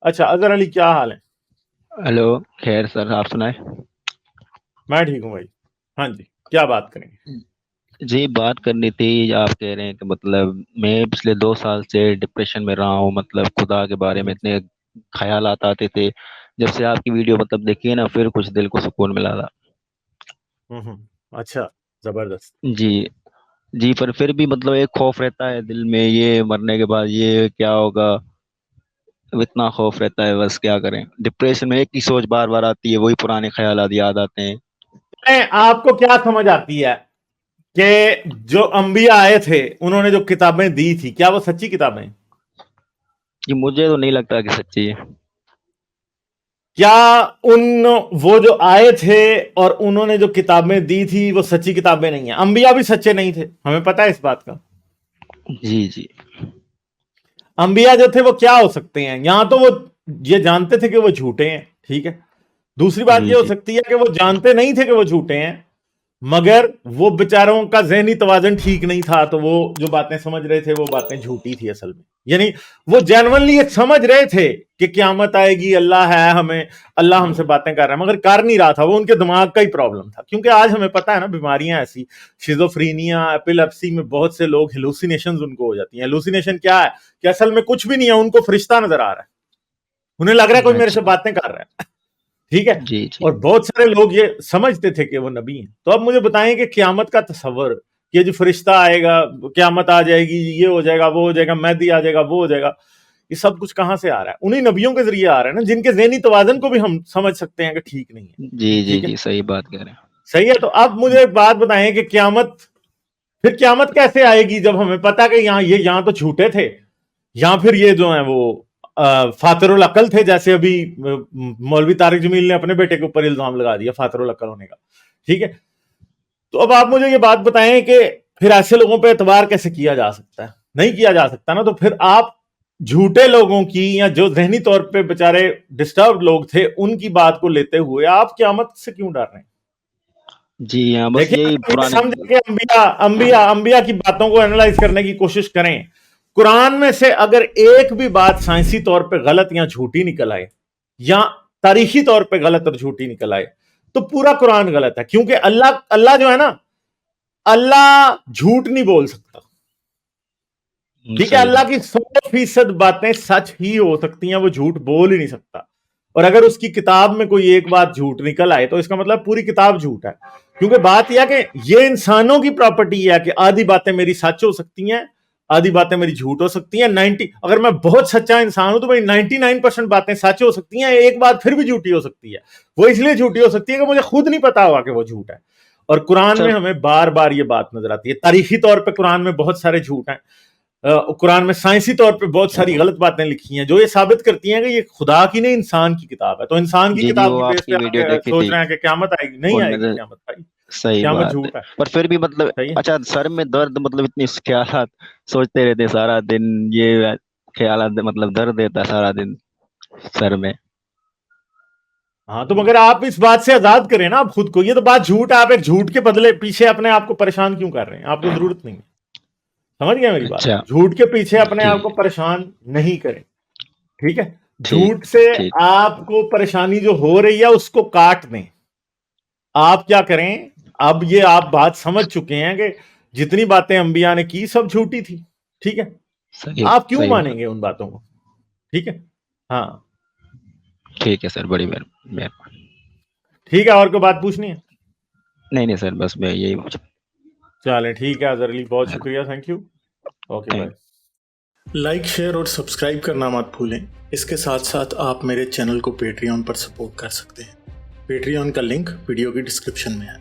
اچھا اظہر علی کیا حال ہے؟ ہلو، خیر سر، آپ سنائیں۔ میں ٹھیک ہوں بھائی. ہاں جی کیا بات کریں گے؟ جی بات کرنی تھی، آپ کہہ رہے ہیں کہ مطلب میں پچھلے 2 سال سے ڈپریشن میں رہا ہوں، مطلب خدا کے بارے میں اتنے خیالات آتے تھے. جب سے آپ کی ویڈیو مطلب دیکھی ہے نا، پھر کچھ دل کو سکون ملا تھا. اچھا زبردست. جی جی، پر پھر بھی مطلب ایک خوف رہتا ہے دل میں، یہ مرنے کے بعد یہ کیا ہوگا، اتنا خوف رہتا ہے. بس کیا کریں، ڈپریشن میں ایک ہی سوچ بار بار آتی ہے، وہی پرانے خیالات یاد آتے ہیں. آپ کو کیا سمجھ آتی ہے کہ جو انبیاء آئے تھے انہوں نے جو کتابیں دی تھی کیا وہ سچی کتابیں؟ جی مجھے تو نہیں لگتا کہ سچی ہے. کیا وہ جو آئے تھے اور انہوں نے جو کتابیں دی تھی وہ سچی کتابیں نہیں ہیں؟ انبیاء بھی سچے نہیں تھے، ہمیں پتہ ہے اس بات کا. جی جی انبیاء جو تھے وہ کیا ہو سکتے ہیں؟ یہاں تو وہ یہ جانتے تھے کہ وہ جھوٹے ہیں، ٹھیک ہے. دوسری بات جی یہ ہو جی سکتی ہے کہ وہ جانتے نہیں تھے کہ وہ جھوٹے ہیں، مگر وہ بیچاروں کا ذہنی توازن ٹھیک نہیں تھا، تو وہ جو باتیں سمجھ رہے تھے وہ باتیں جھوٹی تھی اصل میں. یعنی وہ جینونلی یہ سمجھ رہے تھے کہ قیامت آئے گی، اللہ ہے، اللہ ہم سے باتیں کر رہا ہے، مگر کر نہیں رہا تھا. وہ ان کے دماغ کا ہی پرابلم تھا. کیونکہ آج ہمیں پتہ ہے نا، بیماریاں ایسی، شیزوفرینیا، ایپیلیپسی میں بہت سے لوگ ہیلوسینیشنز ان کو ہو جاتی ہیں. ہیلوسینیشن کیا ہے کہ اصل میں کچھ بھی نہیں ہے، ان کو فرشتہ نظر آ رہا ہے، انہیں لگ رہا ہے کوئی میرے سے اچھا. باتیں کر رہا ہے. ٹھیک ہے. جی جی اور بہت سارے لوگ یہ سمجھتے تھے کہ وہ نبی ہیں. تو اب مجھے بتائیں کہ قیامت کا تصور، کہ جو فرشتہ آئے گا، قیامت آ جائے گی، یہ ہو جائے گا، وہ ہو جائے گا، مہدی آ جائے گا، وہ ہو جائے گا، یہ سب کچھ کہاں سے آ رہا ہے؟ انہی نبیوں کے ذریعے آ رہا ہے نا، جن کے ذہنی توازن کو بھی ہم سمجھ سکتے ہیں کہ ٹھیک نہیں ہے. جی جی ٹھیک ہے، جی، صحیح بات کہہ رہے ہیں. صحیح ہے. تو اب مجھے ایک بات بتائیں کہ پھر قیامت کیسے آئے گی جب ہمیں پتا کہ یہاں تو جھوٹے تھے، یہاں پھر یہ جو ہیں وہ فاتر العقل تھے، جیسے ابھی مولوی طارق جمیل نے اپنے بیٹے کے اوپر الزام لگا دیا فاتر العقل ہونے کا. ٹھیک ہے. تو اب آپ مجھے یہ بات بتائیں کہ پھر ایسے لوگوں پہ اعتبار کیسے کیا جا سکتا ہے؟ نہیں کیا جا سکتا نا. تو پھر آپ جھوٹے لوگوں کی، یا جو ذہنی طور پہ بےچارے ڈسٹرب لوگ تھے، ان کی بات کو لیتے ہوئے آپ قیامت سے کیوں ڈر رہے ہیں؟ جی ہاں، بس دیکھیں، یہی یہ پرانے. سمجھ کے انبیاء کی باتوں کو اینالائز کرنے کی کوشش کریں. قرآن میں سے اگر ایک بھی بات سائنسی طور پہ غلط یا جھوٹی نکل آئے، یا تاریخی طور پہ غلط اور جھوٹی نکل آئے، تو پورا قرآن غلط ہے. کیونکہ اللہ جو ہے نا، اللہ جھوٹ نہیں بول سکتا. ٹھیک ہے، صحیح اللہ بات. کی 100% باتیں سچ ہی ہو سکتی ہیں، وہ جھوٹ بول ہی نہیں سکتا. اور اگر اس کی کتاب میں کوئی ایک بات جھوٹ نکل آئے تو اس کا مطلب پوری کتاب جھوٹ ہے. کیونکہ بات یہ ہے کہ یہ انسانوں کی پراپرٹی ہے کہ آدھی باتیں میری سچ ہو سکتی ہیں، آدھی باتیں میری جھوٹ ہو سکتی ہیں. اگر میں بہت سچا انسان ہوں تو میری 99% باتیں سچ ہو سکتی ہیں، ایک بات پھر بھی جھوٹی ہو سکتی ہے. وہ اس لیے جھوٹی ہو سکتی ہے کہ مجھے خود نہیں پتا ہوا کہ وہ جھوٹ ہے. اور قرآن سر میں ہمیں بار بار یہ بات نظر آتی ہے. تاریخی طور پہ قرآن میں بہت سارے جھوٹ ہیں. قرآن میں سائنسی طور پہ بہت ساری غلط باتیں لکھی ہیں جو یہ ثابت کرتی ہیں کہ یہ خدا کی نہیں، انسان کی کتاب ہے. تو انسان کی جی جی، کتاب وہ کی آپ بیس پہ کی آپ ویڈیو دیکھی سوچ تھی، رہے ہیں کہ قیامت آئے گی؟ نہیں ان آئے میں گی سے قیامت بھائی، صحیح قیامت بات ہے. جھوٹ ہے. پر پھر بھی مطلب صحیح ہے. اچھا، سر میں درد، مطلب اتنی خیالات سوچتے رہتے سارا دن، یہ خیالات مطلب درد دیتا سارا دن سر میں. ہاں تو مگر آپ اس بات سے آزاد کریں نا آپ خود کو. یہ تو بات جھوٹ ہے، آپ ایک جھوٹ کے بدلے پیچھے اپنے آپ کو پریشان کیوں کر رہے ہیں؟ آپ کو ضرورت نہیں ہے. سمجھ گئے میری بات؟ اچھا. جھوٹ کے پیچھے اپنے جی آپ کو پریشان نہیں کریں. ٹھیک ہے. ٹھیک جھوٹ سے ٹھیک. آپ کو پریشانی جو ہو رہی ہے اس کو کاٹ دیں. آپ کیا کریں، اب یہ آپ بات سمجھ چکے ہیں کہ جتنی باتیں انبیاء نے کی سب جھوٹی تھی. ٹھیک ہے. صحیح آپ کیوں صحیح مانیں بات. گے ان باتوں کو؟ ٹھیک ہے. ہاں ٹھیک ہے سر، بڑی مہربانی. ٹھیک ہے. اور کوئی بات پوچھنی ہے؟ نہیں نہیں سر، بس میں یہی چلیں ٹھیک ہے اظہر علی، بہت شکریہ. Thank you. Okay thank. Bye. Like, share اور سبسکرائب کرنا مت بھولیں. اس کے ساتھ ساتھ آپ میرے چینل کو پیٹریون پر سپورٹ کر سکتے ہیں. پیٹریون کا لنک ویڈیو کی ڈسکرپشن میں ہے.